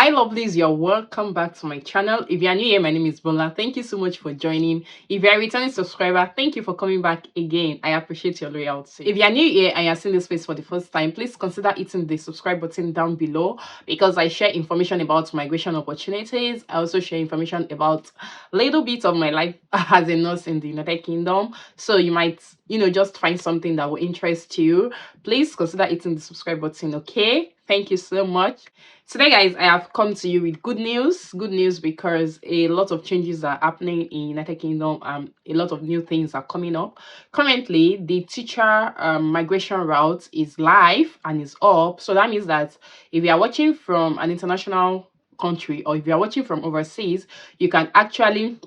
Hi lovelies, you're welcome back to my channel. If you're new here, my name is Bola. Thank you so much for joining. If you're a returning subscriber, thank you for coming back again. I appreciate your loyalty. If you're new here and you're seeing this face for the first time, please consider hitting the subscribe button down below, because I share information about migration opportunities. I also share information about a little bit of my life as a nurse in the United Kingdom. So you might just find something that will interest you. Please consider hitting the subscribe button. Okay, thank you so much. Today, guys, I have come to you with good news. Good news because a lot of changes are happening in United Kingdom. A lot of new things are coming up. Currently, the teacher migration route is live and is up. So that means that if you are watching from an international country or if you are watching from overseas, you can actually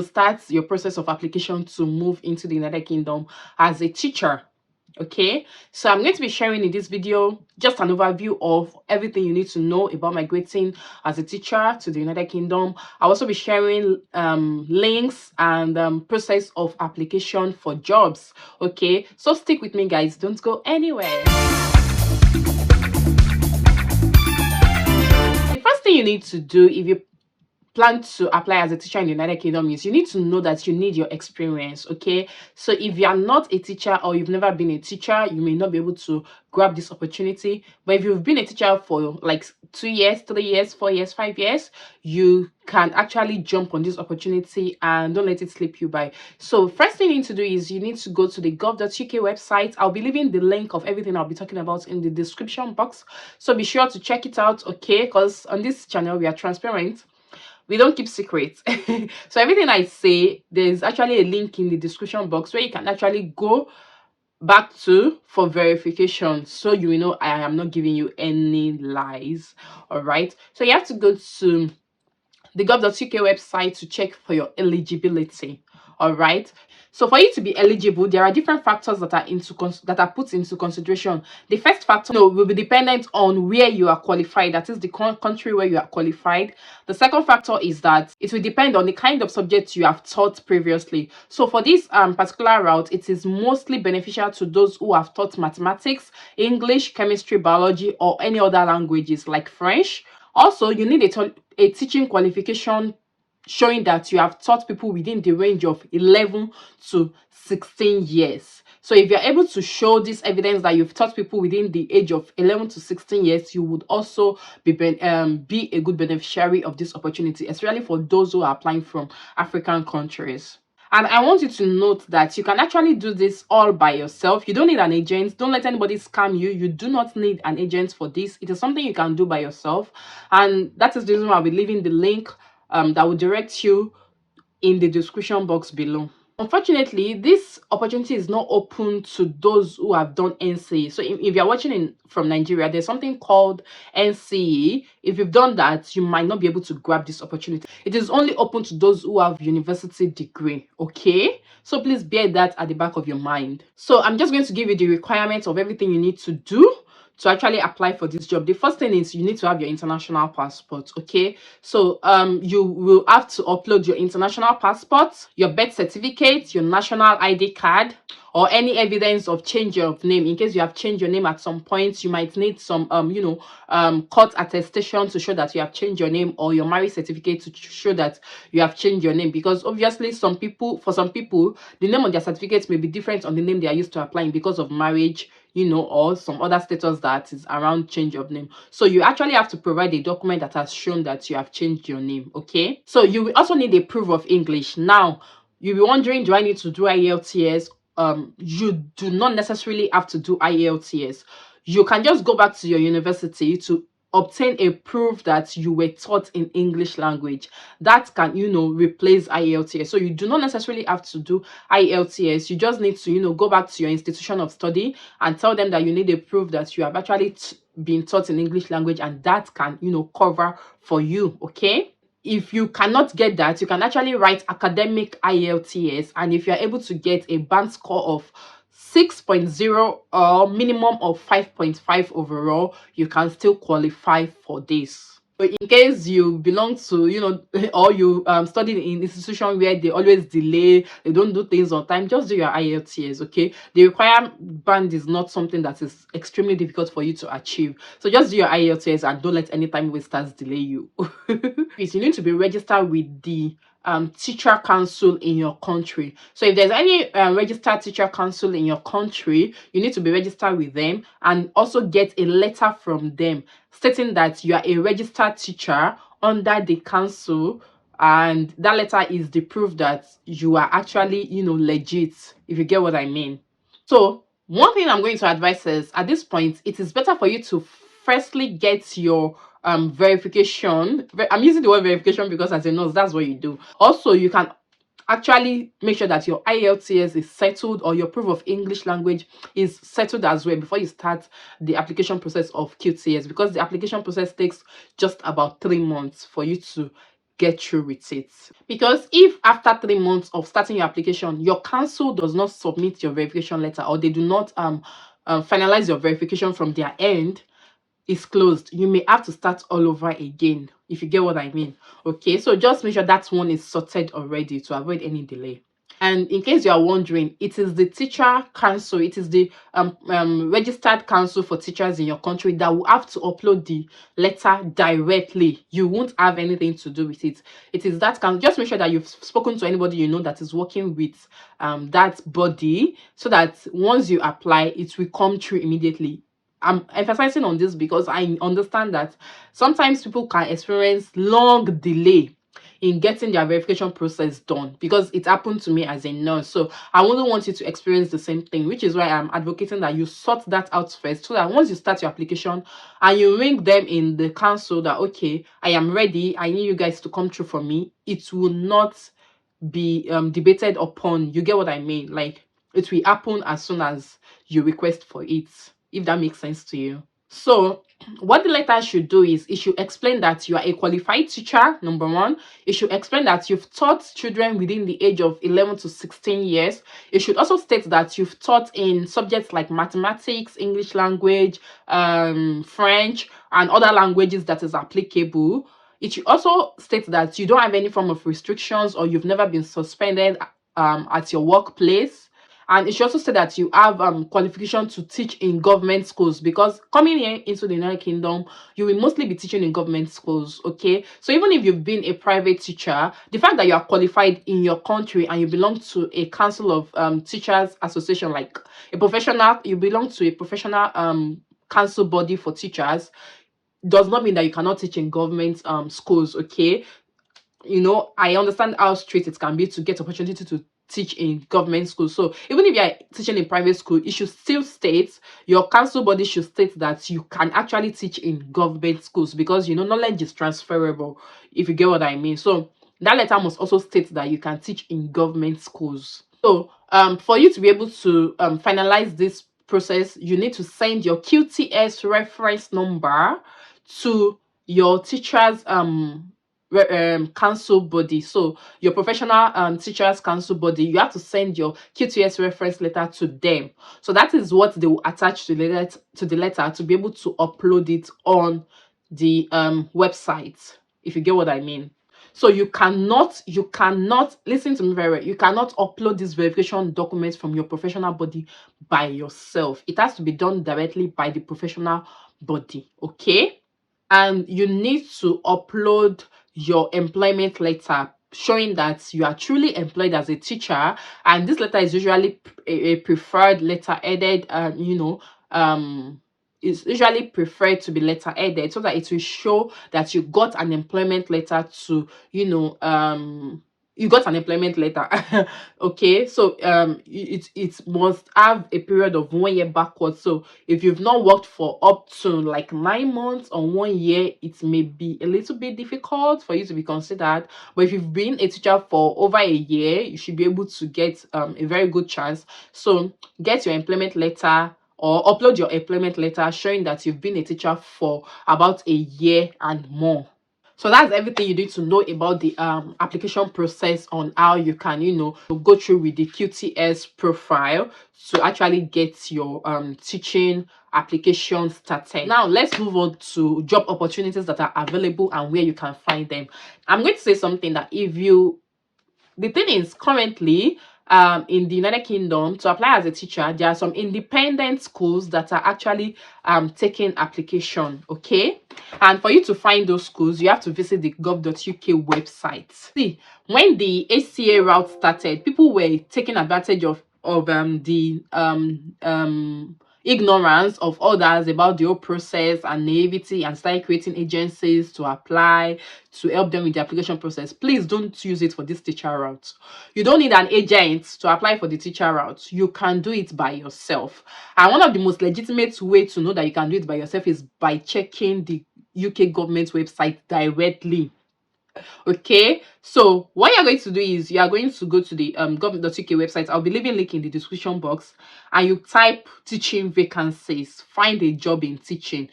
start your process of application to move into the United Kingdom as a teacher. Okay, so I'm going to be sharing in this video just an overview of everything you need to know about migrating as a teacher to the United Kingdom. I'll also be sharing links and process of application for jobs. Okay, so stick with me, guys, don't go anywhere. The first thing you need to do if you plan to apply as a teacher in the United Kingdom is you need to know that you need your experience. Okay, so if you are not a teacher or you've never been a teacher, you may not be able to grab this opportunity. But if you've been a teacher for like 2 years, 3 years, 4 years, 5 years, you can actually jump on this opportunity and don't let it slip you by. So first thing you need to do is you need to go to the gov.uk website. I'll be leaving the link of everything I'll be talking about in the description box, so be sure to check it out. Okay, because on this channel we are transparent, we don't keep secrets. So everything I say, there's actually a link in the description box where you can actually go back to for verification, so you know I am not giving you any lies. All right, so you have to go to the gov.uk website to check for your eligibility. All right, so for you to be eligible, there are different factors that are put into consideration. The first factor will be dependent on where you are qualified, that is the country where you are qualified. The second factor is that it will depend on the kind of subject you have taught previously. So for this particular route, it is mostly beneficial to those who have taught mathematics, English, chemistry, biology, or any other languages like French. Also, you need a teaching qualification showing that you have taught people within the range of 11 to 16 years. So if you're able to show this evidence that you've taught people within the age of 11 to 16 years, you would also be a good beneficiary of this opportunity, especially for those who are applying from African countries. And I want you to note that you can actually do this all by yourself. You don't need an agent. Don't let anybody scam you. You do not need an agent for this. It is something you can do by yourself. And that is the reason why I'll be leaving the link that will direct you in the description box below. Unfortunately, this opportunity is not open to those who have done NCE. So if you're watching from Nigeria, there's something called NCE. If you've done that, you might not be able to grab this opportunity. It is only open to those who have university degree. Okay, so please bear that at the back of your mind. So I'm just going to give you the requirements of everything you need to do to actually apply for this job. The first thing is you need to have your international passport. Okay, so you will have to upload your international passport, your birth certificate, your national ID card, or any evidence of change of name. In case you have changed your name at some point, you might need some court attestation to show that you have changed your name, or your marriage certificate to show that you have changed your name, because obviously for some people the name on their certificates may be different on the name they are used to applying because of marriage, or some other status that is around change of name. So you actually have to provide a document that has shown that you have changed your name. Okay, so you will also need a proof of English. Now you'll be wondering, do I need to do IELTS? You do not necessarily have to do IELTS. You can just go back to your university to obtain a proof that you were taught in English language. That can replace IELTS. So you do not necessarily have to do IELTS. You just need to go back to your institution of study and tell them that you need a proof that you have actually been taught in English language, and that can cover for you. Okay, if you cannot get that, you can actually write academic IELTS, and if you're able to get a band score of 6.0 or minimum of 5.5 overall, you can still qualify for this. So in case you belong to, or you studied in institution where they always delay, they don't do things on time, just do your IELTS, okay? The required band is not something that is extremely difficult for you to achieve. So just do your IELTS and don't let any time wasters delay you. Is you need to be registered with the teacher council in your country. So if there's any registered teacher council in your country, you need to be registered with them and also get a letter from them stating that you are a registered teacher under the council, and that letter is the proof that you are actually, legit, if you get what I mean. So one thing I'm going to advise is, at this point, it is better for you to firstly get your verification. I'm using the word verification because as a nurse, that's what you do. Also, you can actually make sure that your IELTS is settled, or your proof of English language is settled as well before you start the application process of QTS, because the application process takes just about 3 months for you to get through with it. Because if after 3 months of starting your application, your council does not submit your verification letter, or they do not finalize your verification from their end, is closed, you may have to start all over again, if you get what I mean. Okay, so just make sure that one is sorted already to avoid any delay. And in case you are wondering, it is the teacher council, it is the registered council for teachers in your country that will have to upload the letter directly. You won't have anything to do with it. It is that council. Just make sure that you've spoken to anybody you know that is working with that body, so that once you apply, it will come through immediately. I'm emphasizing on this because I understand that sometimes people can experience long delay in getting their verification process done, because it happened to me as a nurse. So I wouldn't want you to experience the same thing, which is why I'm advocating that you sort that out first, so that once you start your application and you ring them in the council that, okay, I am ready, I need you guys to come through for me, it will not be debated upon. You get what I mean? Like, it will happen as soon as you request for it, if that makes sense to you. So what the letter should do is, it should explain that you are a qualified teacher, number one. It should explain that you've taught children within the age of 11 to 16 years. It should also state that you've taught in subjects like mathematics, English language, French, and other languages that is applicable. It should also state that you don't have any form of restrictions, or you've never been suspended at your workplace. And it should also say that you have qualification to teach in government schools, because coming here into the United Kingdom, you will mostly be teaching in government schools, okay? So even if you've been a private teacher, the fact that you are qualified in your country and you belong to a council of teachers association, like a professional, you belong to a professional council body for teachers, does not mean that you cannot teach in government schools, okay? I understand how strict it can be to get opportunity to teach in government school. So even if you're teaching in private school, it should still state, your council body should state that you can actually teach in government schools, because knowledge is transferable, if you get what I mean. So that letter must also state that you can teach in government schools. So for you to be able to finalize this process, you need to send your QTS reference number to your teacher's council body. So your professional teachers council body, you have to send your QTS reference letter to them. So that is what they will attach to the letter to be able to upload it on the website, if you get what I mean. So you cannot listen to me very well, you cannot upload this verification document from your professional body by yourself. It has to be done directly by the professional body, okay? And you need to upload your employment letter showing that you are truly employed as a teacher, and this letter is usually a preferred letter headed, it's usually preferred to be letter headed, so that it will show that you got an employment letter to you got an employment letter. Okay, so it must have a period of 1 year backwards. So if you've not worked for up to like 9 months or 1 year, it may be a little bit difficult for you to be considered. But if you've been a teacher for over a year, you should be able to get a very good chance. So get your employment letter, or upload your employment letter showing that you've been a teacher for about a year and more. So that's everything you need to know about the application process, on how you can, go through with the QTS profile to actually get your teaching application started. Now let's move on to job opportunities that are available and where you can find them. I'm going to say something that the thing is, currently in the United Kingdom, to apply as a teacher, there are some independent schools that are actually taking application, okay? And for you to find those schools, you have to visit the gov.uk website. See, when the ACA route started, people were taking advantage of the ignorance of others about the whole process and naivety, and started creating agencies to apply, to help them with the application process. Please don't use it for this teacher route. You don't need an agent to apply for the teacher route. You can do it by yourself. And one of the most legitimate way to know that you can do it by yourself is by checking the UK government website directly. Okay, so what you're going to do is you are going to go to the gov.uk website. I'll be leaving link in the description box, and you type teaching vacancies, find a job in teaching,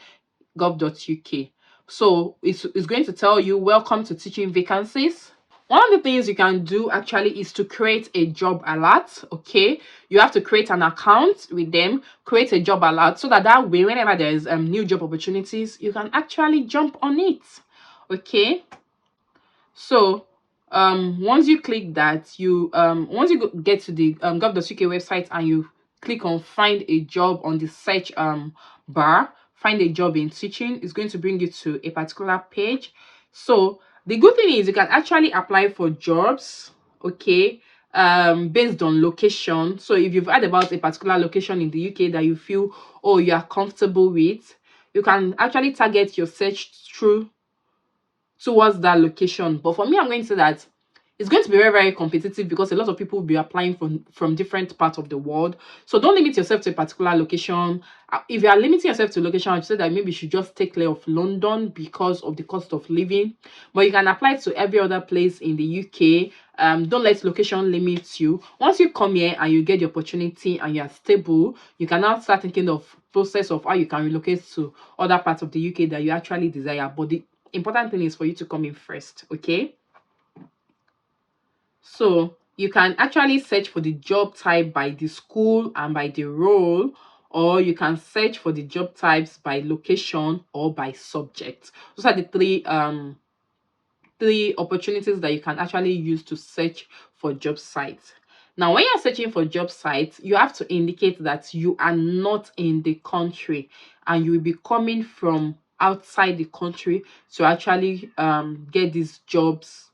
gov.uk. So it's going to tell you, welcome to teaching vacancies. One of the things you can do actually is to create a job alert. Okay, you have to create an account with them, create a job alert, so that way whenever there is new job opportunities, you can actually jump on it. Okay, so once you click that, once you get to the gov.uk website and you click on find a job on the search bar, find a job in teaching, it's going to bring you to a particular page. So the good thing is you can actually apply for jobs, okay, based on location. So if you've heard about a particular location in the UK that you feel, oh, you are comfortable with, you can actually target your search through towards that location. But for me, I'm going to say that it's going to be very, very competitive, because a lot of people will be applying from different parts of the world. So don't limit yourself to a particular location. If you are limiting yourself to location, I'd say that maybe you should just take care of London because of the cost of living. But you can apply to every other place in the UK. Don't let location limit you. Once you come here and you get the opportunity and you are stable, you can now start thinking of process of how you can relocate to other parts of the UK that you actually desire. But the important thing is for you to come in first. Okay, so you can actually search for the job type by the school and by the role, or you can search for the job types by location or by subject. Those are the three opportunities that you can actually use to search for job sites. Now, when you're searching for job sites, you have to indicate that you are not in the country and you will be coming from outside the country to actually get these jobs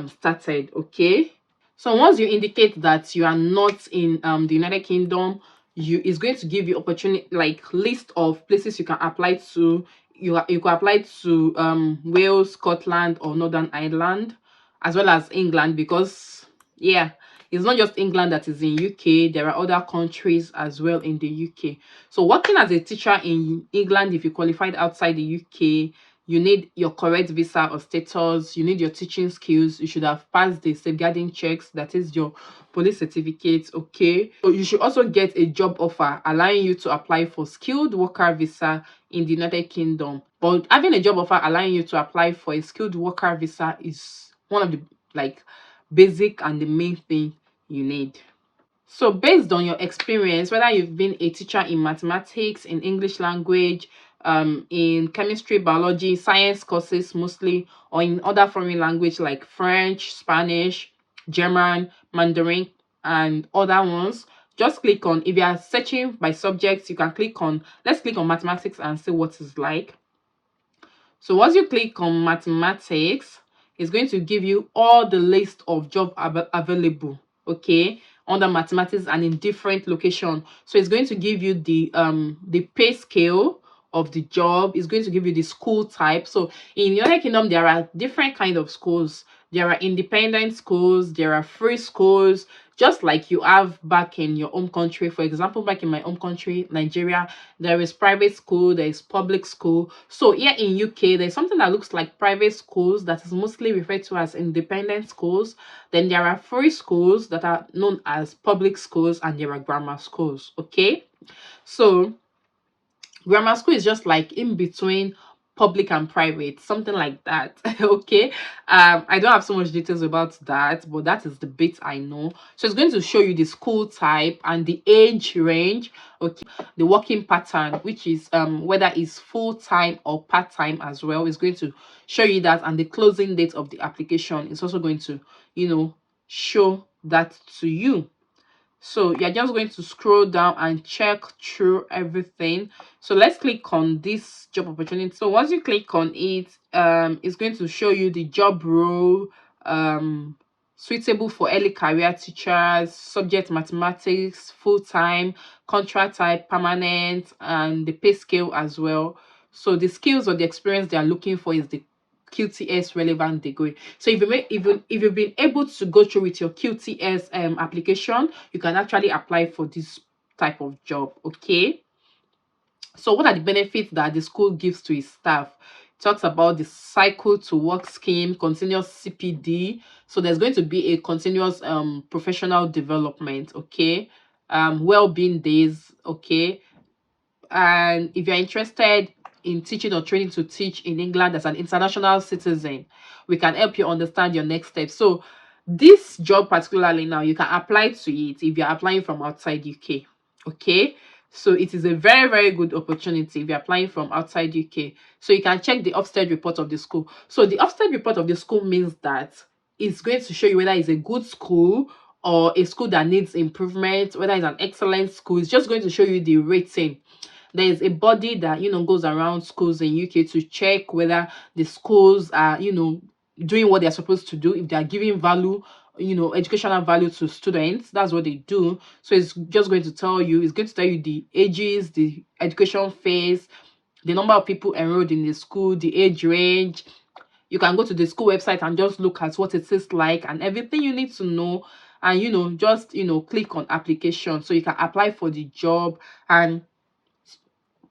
started. Okay, so once you indicate that you are not in the United Kingdom, it's going to give you opportunity, like list of places you can apply to. You can apply to Wales, Scotland, or Northern Ireland, as well as England, because yeah, it's not just England that is in UK. There are other countries as well in the UK. So working as a teacher in England, if you qualified outside the UK, you need your correct visa or status, you need your teaching skills, you should have passed the safeguarding checks, that is your police certificate. Okay, so you should also get a job offer allowing you to apply for skilled worker visa in the United Kingdom. But having a job offer allowing you to apply for a skilled worker visa is one of the basic and the main thing you need. So based on your experience, whether you've been a teacher in mathematics, in English language, in chemistry, biology, science courses mostly, or in other foreign language like French, Spanish, German, Mandarin, and other ones, just click on, if you are searching by subjects, you can click on, let's click on mathematics and see what it's like. So once you click on mathematics, it's going to give you all the list of job available, okay, under mathematics and in different location. So it's going to give you the pay scale of the job. It's going to give you the school type. So in United Kingdom, there are different kind of schools. There are independent schools, there are free schools, just like you have back in your home country. For example, back in my home country, Nigeria, there is private school, there is public school. So here in UK, there's something that looks like private schools that is mostly referred to as independent schools. Then there are free schools that are known as public schools, and there are grammar schools. Okay, so grammar school is just like in between public and private, something like that. Okay, I don't have so much details about that, but that is the bit I know. So it's going to show you the school type and the age range, okay, the working pattern, which is whether it's full-time or part-time as well. It's going to show you that, and the closing date of the application is also going to, show that to you. So you're just going to scroll down and check through everything. So let's click on this job opportunity. So once you click on it, it's going to show you the job role, suitable for early career teachers, subject mathematics, full-time, contract type, permanent, and the pay scale as well. So the skills or the experience they are looking for is the QTS relevant degree. So if you've been able to go through with your QTS application, you can actually apply for this type of job. Okay. So what are the benefits that the school gives to its staff? It talks about the cycle to work scheme, continuous CPD. So there's going to be a continuous professional development. Okay. Well-being days. Okay. And if you're interested in teaching or training to teach in England as an international citizen, we can help you understand your next steps. So this job particularly now, you can apply to it if you're applying from outside UK. Okay. So it is a very, very good opportunity if you're applying from outside UK. So you can check the Ofsted report of the school. So the Ofsted report of the school means that it's going to show you whether it's a good school or a school that needs improvement, whether it's an excellent school. It's just going to show you the rating. There is a body that goes around schools in UK to check whether the schools are doing what they're supposed to do, if they are giving value, educational value to students. That's what they do. So it's just going to tell you, it's going to tell you the ages, the education phase, the number of people enrolled in the school, the age range. You can go to the school website and just look at what it is like and everything you need to know, and just click on application so you can apply for the job and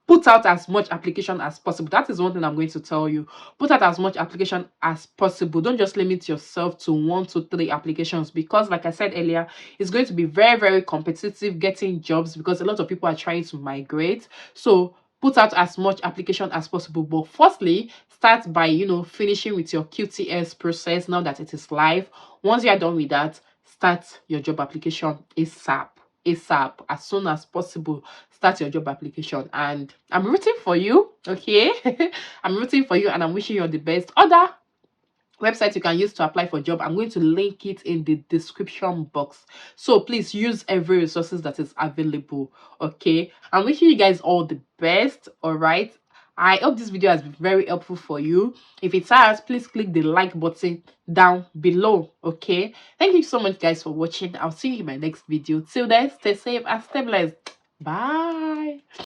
put out as much application as possible. That is one thing I'm going to tell you. Put out as much application as possible. Don't just limit yourself to 1 to 3 applications, because like I said earlier, it's going to be very, very competitive getting jobs because a lot of people are trying to migrate. So put out as much application as possible. But firstly, start by finishing with your QTS process now that it is live. Once you are done with that, start your job application ASAP, as soon as possible. Start your job application, and I'm rooting for you. Okay. I'm rooting for you, and I'm wishing you all the best. Other websites you can use to apply for a job, I'm going to link it in the description box, so please use every resources that is available. Okay, I'm wishing you guys all the best. All right, I hope this video has been very helpful for you. If it has, please click the like button down below. Okay, thank you so much guys for watching. I'll see you in my next video. Till then, stay safe and stay blessed. Bye.